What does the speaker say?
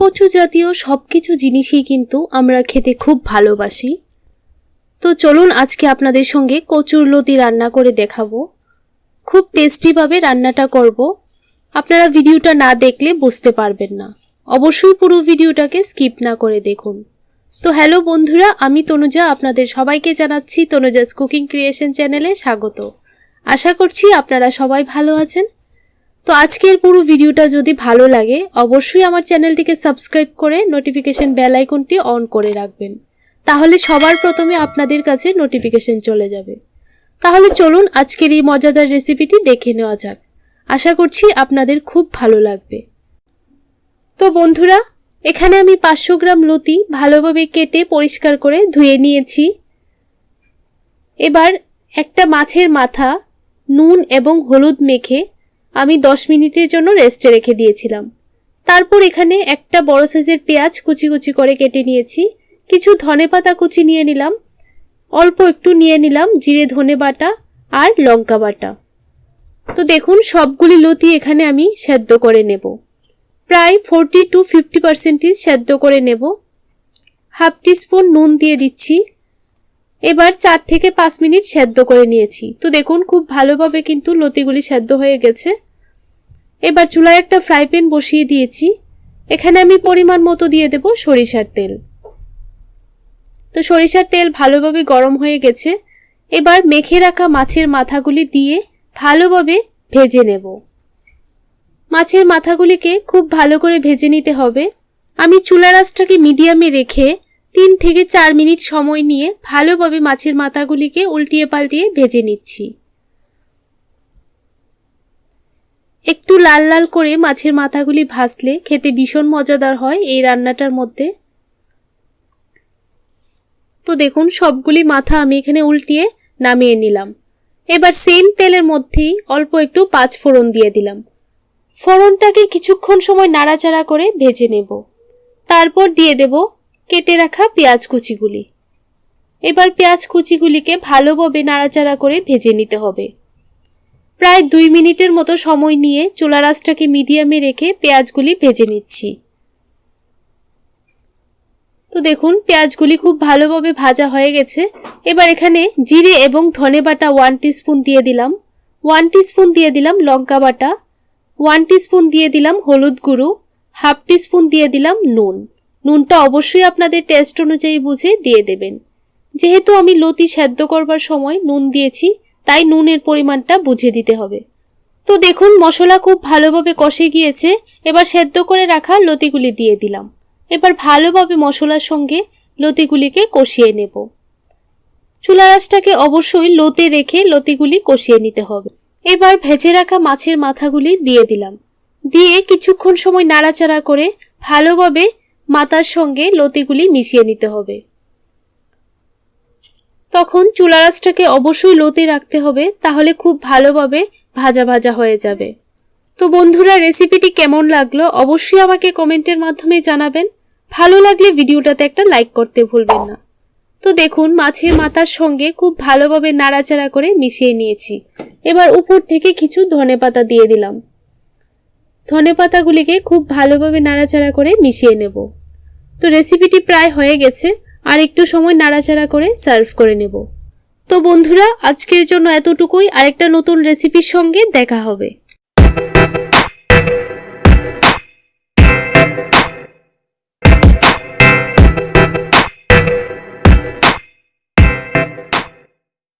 কচু জাতীয় সবকিছু জিনিসই কিন্তু আমরা খেতে খুব ভালোবাসি। তো চলুন আজকে আপনাদের সঙ্গে কচুর লতি রান্না করে দেখাবো। খুব টেস্টি ভাবে রান্নাটা করব। আপনারা ভিডিওটা না দেখলে বুঝতে পারবেন না। অবশ্যই পুরো ভিডিওটাকে স্কিপ না করে দেখুন। তো হ্যালো বন্ধুরা, আমি তনুজা, আপনাদের সবাইকে জানাচ্ছি তনুজাস কুকিং ক্রিয়েশন চ্যানেলে স্বাগত। আশা করছি আপনারা সবাই ভালো আছেন। তো আজকের পুরো ভিডিওটা যদি ভালো লাগে অবশ্যই আমার চ্যানেলটিকে সাবস্ক্রাইব করে নোটিফিকেশন বেল আইকনটি অন করে রাখবেন, তাহলে সবার প্রথমে আপনাদের কাছে নোটিফিকেশন চলে যাবে। তাহলে চলুন আজকের এই মজাদার রেসিপিটি দেখে নেওয়া যাক। আশা করছি আপনাদের খুব ভালো লাগবে। তো বন্ধুরা, এখানে আমি 500 গ্রাম লতি ভালোভাবে কেটে পরিষ্কার করে ধুয়ে নিয়েছি। এবার একটা মাছের মাথা নুন এবং হলুদ মেখে আমি 10 মিনিটের জন্য রেস্টে রেখে দিয়েছিলাম। তারপর এখানে একটা বড় সাইজের পেঁয়াজ কুচি কুচি করে কেটে নিয়েছি। কিছু ধনেপাতা কুচি নিয়ে নিলাম, অল্প একটু নিয়ে নিলাম জিরে ধনে বাটা আর লঙ্কা বাটা। তো দেখুন সবগুলি লতি এখানে আমি সেদ্ধ করে নেব। প্রায় 40 to 50% সেদ্ধ করে নেব। হাফ টিস্পুন নুন দিয়ে দিচ্ছি। এবার 4 থেকে 5 মিনিট সেদ্ধ করে নিয়েছি। তো দেখুন খুব ভালোভাবে কিন্তু লতিগুলি সেদ্ধ হয়ে গেছে। এবার চুলায় একটা ফ্রাই প্যান বসিয়ে দিয়েছি। এখানে আমি পরিমাণ মতো দিয়ে দেব সরিষার তেল। তো সরিষার তেল ভালোভাবে গরম হয়ে গেছে। এবার মেখে রাখা মাছের মাথাগুলি দিয়ে ভালোভাবে ভেজে নেব। মাছের মাথাগুলিকে খুব ভালো করে ভেজে নিতে হবে। আমি চুলার আঁচটাকে মিডিয়ামে রেখে 3 থেকে 4 মিনিট সময় নিয়ে ভালোভাবে মাছের মাথাগুলিকে উল্টিয়ে পাল্টিয়ে ভেজে নিচ্ছি। একটু লাল লাল করে মাছের মাথাগুলি ভাজলে খেতে ভীষণ মজাদার হয় এই রান্নাটার মধ্যে। তো দেখুন সবগুলি মাথা আমি এখানে উল্টিয়ে নামিয়ে নিলাম। এবার সেম তেলের মধ্যেই অল্প একটু 5 ফোড়ন দিয়ে দিলাম। ফোড়নটাকে কিছুক্ষণ সময় নাড়াচাড়া করে ভেজে নেব। তারপর দিয়ে দেব কেটে রাখা পেঁয়াজ কুচিগুলি। এবার পেঁয়াজ কুচিগুলিকে ভালোভাবে নাড়াচাড়া করে ভেজে নিতে হবে। প্রায় 2 মিনিটের মতো সময় নিয়ে চুলার আঁচটাকে মিডিয়ামে রেখে পেঁয়াজগুলি ভেজে নিচ্ছি। তো দেখুন পেঁয়াজগুলি খুব ভালোভাবে ভাজা হয়ে গেছে। এবার এখানে জিরে এবং ধনে বাটা 1 টিস্পুন দিয়ে দিলাম, 1 টিস্পুন দিয়ে দিলাম লঙ্কা বাটা, 1 টিস্পুন দিয়ে দিলাম হলুদ গুঁড়ো, হাফ টিস্পুন দিয়ে দিলাম নুন। নুনটা অবশ্যই আপনাদের টেস্ট অনুযায়ী বুঝে দিয়ে দেবেন। যেহেতু আমি লতি সেদ্ধ করবার সময় নুন দিয়েছি, তাই নুনের পরিমাণটা বুঝে দিতে হবে। তো দেখুন মশলা খুব ভালোভাবে কষে গিয়েছে। এবার সেদ্ধ করে রাখা লতিগুলি দিয়ে দিলাম। এবার ভালোভাবে মশলার সঙ্গে লতিগুলিকে কষিয়ে নেব। চুলার আঁচটাকে অবশ্যই লোতে রেখে লতিগুলি কষিয়ে নিতে হবে। এবার ভেজে রাখা মাছের মাথাগুলি দিয়ে দিলাম। দিয়ে কিছুক্ষণ সময় নাড়াচাড়া করে ভালোভাবে মাথার সঙ্গে লতিগুলি মিশিয়ে নিতে হবে। তখন চুলার আঁচটাকে অবশ্যই লোতে রাখতে হবে, তাহলে খুব ভালোভাবে ভাজা ভাজা হয়ে যাবে। তো বন্ধুরা, রেসিপিটি কেমন লাগলো অবশ্যই আমাকে কমেন্টের মাধ্যমে জানাবেন। ভালো লাগলে ভিডিওটাতে একটা লাইক করতে ভুলবেন না। তো দেখুন মাছের মাথার সঙ্গে খুব ভালোভাবে নাড়াচাড়া করে মিশিয়ে নিয়েছি। এবার উপর থেকে কিছু ধনেপাতা দিয়ে দিলাম। ধনেপাতাগুলিকে খুব ভালোভাবে নাড়াচাড়া করে মিশিয়ে নেব। তো রেসিপিটি প্রায় হয়ে গেছে, আর একটু সময় নাড়াচাড়া করে সার্ভ করে নেব। তো বন্ধুরা, আজকের জন্য এতটুকুই। আরেকটা নতুন রেসিপির সঙ্গে দেখা হবে।